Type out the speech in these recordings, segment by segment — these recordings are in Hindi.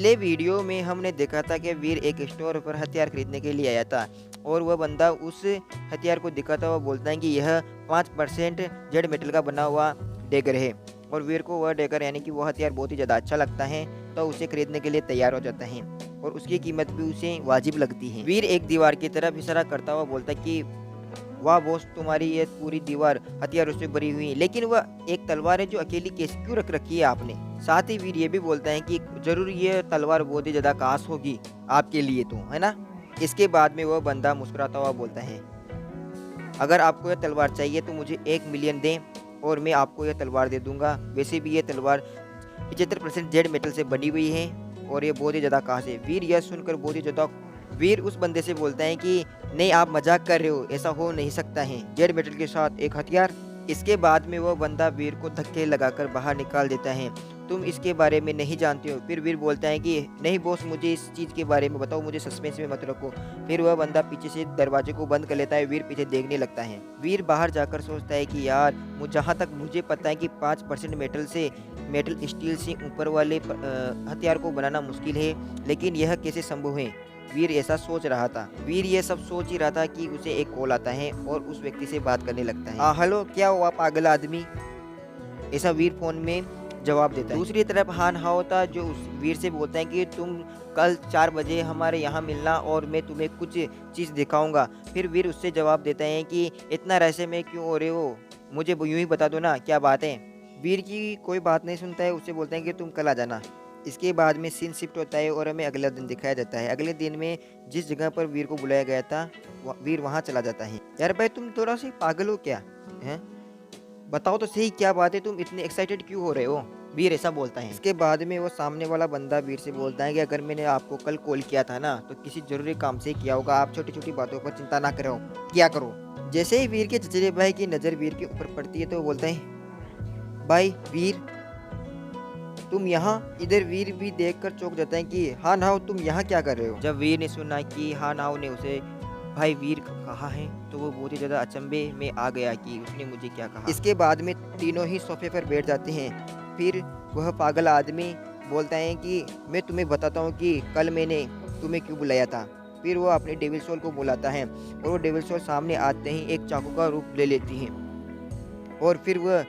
पिछले वीडियो में हमने देखा था कि वीर एक स्टोर पर हथियार खरीदने के लिए आया था और वह बंदा उस हथियार को दिखाता हुआ बोलता है कि यह 5% जेड मेटल का बना हुआ डेगर है और वीर को वह डेगर यानी कि वह हथियार बहुत ही ज़्यादा अच्छा लगता है, तो उसे खरीदने के लिए तैयार हो जाता है और उसकी कीमत भी उसे वाजिब लगती है। वीर एक दीवार की तरफ इशारा करता हुआ बोलता है कि वाह बॉस, तुम्हारी ये पूरी दीवार हथियारों से भरी हुई है, लेकिन वह एक तलवार है जो अकेली कैसे क्यों रख रखी है आपने। साथ ही वीर ये भी बोलता है कि जरूर ये तलवार बहुत ही ज्यादा खास होगी आपके लिए, तो है ना। इसके बाद में वह बंदा मुस्कुराता हुआ बोलता है, अगर आपको यह तलवार चाहिए तो मुझे 1 मिलियन दें और मैं आपको यह तलवार दे दूंगा। वैसे भी ये तलवार 75% जेड मेटल से बनी हुई है और ये बहुत ही ज़्यादा खास है। वीर यह सुनकर बहुत ही ज़्यादा वीर उस बंदे से बोलता है कि नहीं, आप मजाक कर रहे हो, ऐसा हो नहीं सकता है, जेड मेटल के साथ एक हथियार। इसके बाद में वह बंदा वीर को धक्के लगाकर बाहर निकाल देता है। तुम इसके बारे में नहीं जानते हो। फिर वीर बोलता है कि नहीं बॉस, मुझे इस चीज़ के बारे में बताओ, मुझे सस्पेंस में मत रखो। फिर वह बंदा पीछे से दरवाजे को बंद कर लेता है। वीर पीछे देखने लगता है। वीर बाहर जाकर सोचता है कि यार, जहाँ तक मुझे पता है कि 5% मेटल स्टील से ऊपर वाले हथियार को बनाना मुश्किल है, लेकिन यह कैसे संभव है। वीर ऐसा सोच रहा था। वीर ये सब सोच ही रहा था कि उसे एक कॉल आता है और उस व्यक्ति से बात करने लगता है। हेलो, क्या हुआ पागल आदमी, ऐसा वीर फोन में जवाब देता है। दूसरी तरफ हान हाओ था जो उस वीर से बोलता है कि तुम कल 4 बजे हमारे यहाँ मिलना और मैं तुम्हें कुछ चीज़ दिखाऊंगा। फिर वीर उससे जवाब देता है कि इतना रहस्य में क्यों हो रहे हो, मुझे यूं ही बता दो ना, क्या बात है। वीर की कोई बात नहीं सुनता है। उससे बोलते हैं कि तुम कल आ जाना। इसके बाद में सीन शिफ्ट होता है और हमें अगला दिन दिखाया जाता है। अगले दिन में जिस जगह पर वीर को बुलाया गया था, वीर वहाँ चला जाता है। यार भाई, तुम थोड़ा सी पागल हो क्या हैं? बताओ तो सही, क्या बात है, तुम इतने एक्साइटेड क्यों हो रहे हो। वीर ऐसा बोलता है। इसके बाद में वो सामने वाला बंदा वीर से बोलता है कि अगर मैंने आपको कल कॉल किया था ना, तो किसी जरूरी काम से किया होगा। आप छोटी छोटी बातों पर चिंता ना करो, क्या करो। जैसे ही वीर के चचेरे भाई की नज़र वीर के ऊपर पड़ती है तो वो बोलता है, भाई वीर तुम यहाँ। इधर वीर भी देखकर चौंक जाता है कि हाँ नाव, तुम यहाँ क्या कर रहे हो। जब वीर ने सुना कि हाँ नाव ने उसे भाई वीर कहा है, तो वो बहुत ही ज़्यादा अचंभे में आ गया कि उसने मुझे क्या कहा। इसके बाद में तीनों ही सोफे पर बैठ जाते हैं। फिर वह पागल आदमी बोलता है कि मैं तुम्हें बताता हूँ कि कल मैंने तुम्हें क्यों बुलाया था। फिर वो अपने डेविल सोल को बुलाता है और वो डेविल सोल सामने आते ही एक चाकू का रूप ले लेती हैं और फिर वह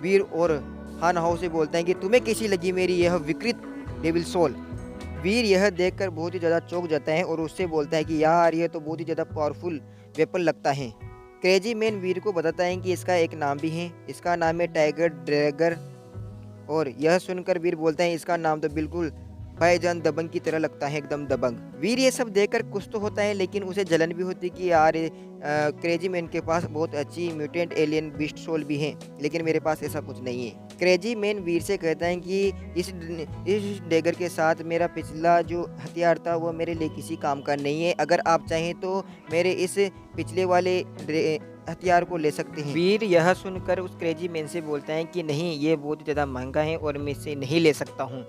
वीर और हान हाओ से बोलते हैं कि तुम्हें कैसी लगी मेरी यह विकृत डेविल सोल। वीर यह देखकर बहुत ही ज़्यादा चौंक जाता है और उससे बोलता है कि यार, यह तो बहुत ही ज़्यादा पावरफुल वेपन लगता है। क्रेजी मैन वीर को बताता है कि इसका एक नाम भी है, इसका नाम है टाइगर ड्रैगर। और यह सुनकर वीर बोलता है, इसका नाम तो बिल्कुल भाईजान दबंग की तरह लगता है, एकदम दबंग। वीर ये सब देखकर कुछ तो होता है, लेकिन उसे जलन भी होती कि यार क्रेजी मैन के पास बहुत अच्छी म्यूटेंट एलियन बीस्ट सोल भी है, लेकिन मेरे पास ऐसा कुछ नहीं है। क्रेजी मैन वीर से कहता है कि इस डेगर के साथ मेरा पिछला जो हथियार था वो मेरे लिए किसी काम का नहीं है। अगर आप चाहें तो मेरे इस पिछले वाले हथियार को ले सकते हैं। वीर यह सुनकर उस क्रेजी मैन से बोलता है कि नहीं, ये बहुत ज़्यादा महंगा है और मैं इसे नहीं ले सकता हूँ,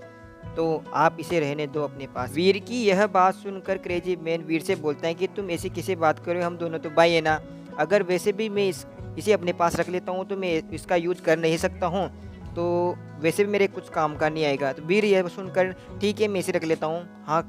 तो आप इसे रहने दो अपने पास। वीर की यह बात सुनकर क्रेजी मैन वीर से बोलता है कि तुम ऐसी किसे बात करो, हम दोनों तो भाई है ना। अगर वैसे भी मैं इसे अपने पास रख लेता हूँ तो मैं इसका यूज कर नहीं सकता हूँ, तो वैसे भी मेरे कुछ काम का नहीं आएगा। तो वीर यह सुनकर ठीक है, मैं इसे रख लेता हूँ, हाँ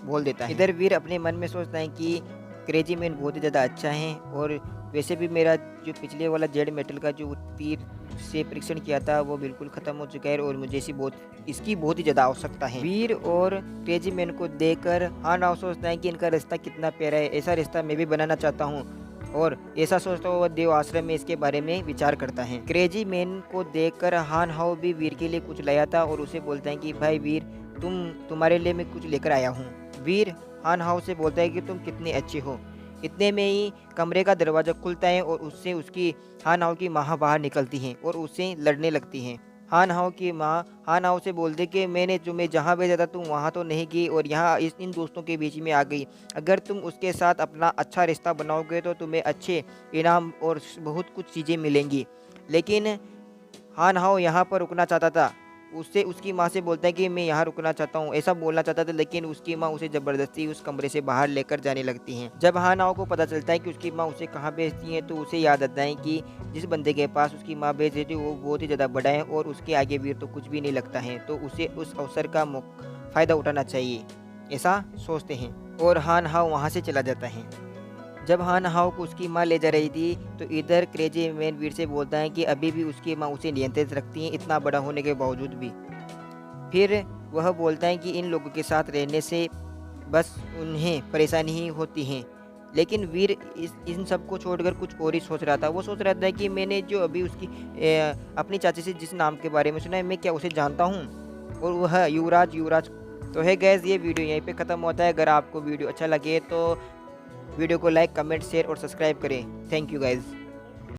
बोल देता है। इधर वीर अपने मन में सोचता है कि क्रेजी मैन बहुत ही ज़्यादा अच्छा है और वैसे भी मेरा जो पिछले वाला जेड मेटल का जो तीर से परीक्षण किया था वो बिल्कुल ख़त्म हो चुका है और मुझे इसकी बहुत ही ज़्यादा आवश्यकता है। वीर और क्रेजी मैन को देखकर हाँ नाव सोचता है कि इनका रिश्ता कितना प्यारा है, ऐसा रिश्ता मैं भी बनाना चाहता हूँ। और ऐसा सोचता हुआ देव आश्रम में इसके बारे में विचार करता है। क्रेजी मैन को देखकर हान हाओ भी वीर के लिए कुछ लाया था और उसे बोलता है कि भाई वीर, तुम्हारे लिए मैं कुछ लेकर आया हूँ। वीर हान हाओ से बोलता है कि तुम कितने अच्छे हो। इतने में ही कमरे का दरवाज़ा खुलता है और उससे उसकी हान हाओ की माँ बाहर निकलती हैं और उससे लड़ने लगती हैं। हान हाओ की माँ हान हाओ से बोलते कि मैंने तुम्हें जहाँ भेजा था तुम वहाँ तो नहीं गई और यहाँ इन दोस्तों के बीच में आ गई। अगर तुम उसके साथ अपना अच्छा रिश्ता बनाओगे तो तुम्हें अच्छे इनाम और बहुत कुछ चीज़ें मिलेंगी। लेकिन हान हाओ यहाँ पर रुकना चाहता था। उससे उसकी माँ से बोलता है कि मैं यहाँ रुकना चाहता हूँ, ऐसा बोलना चाहता था, लेकिन उसकी माँ उसे ज़बरदस्ती उस कमरे से बाहर लेकर जाने लगती हैं। जब हान हाओ को पता चलता है कि उसकी माँ उसे कहाँ भेजती है तो उसे याद आता है कि जिस बंदे के पास उसकी माँ भेज रही थी वो बहुत ही ज़्यादा बड़ा है और उसके आगे वीर तो कुछ भी नहीं लगता है। तो उसे उस अवसर का फ़ायदा उठाना चाहिए, ऐसा सोचते हैं। और हान हाओ वहाँ से चला जाता है। जब हान हाओ को उसकी माँ ले जा रही थी तो इधर क्रेजी मैन वीर से बोलता है कि अभी भी उसकी माँ उसे नियंत्रित रखती है, इतना बड़ा होने के बावजूद भी। फिर वह बोलता है कि इन लोगों के साथ रहने से बस उन्हें परेशानी ही होती है। लेकिन वीर इन सब को छोड़कर कुछ और ही सोच रहा था। वो सोच रहा था कि मैंने जो अभी उसकी अपनी चाची से जिस नाम के बारे में सुना है, मैं क्या उसे जानता हूँ? और वह युवराज युवराज। तो है गैस, ये वीडियो यहीं पे ख़त्म होता है। अगर आपको वीडियो अच्छा लगे तो वीडियो को लाइक, कमेंट, शेयर और सब्सक्राइब करें। Thank you guys.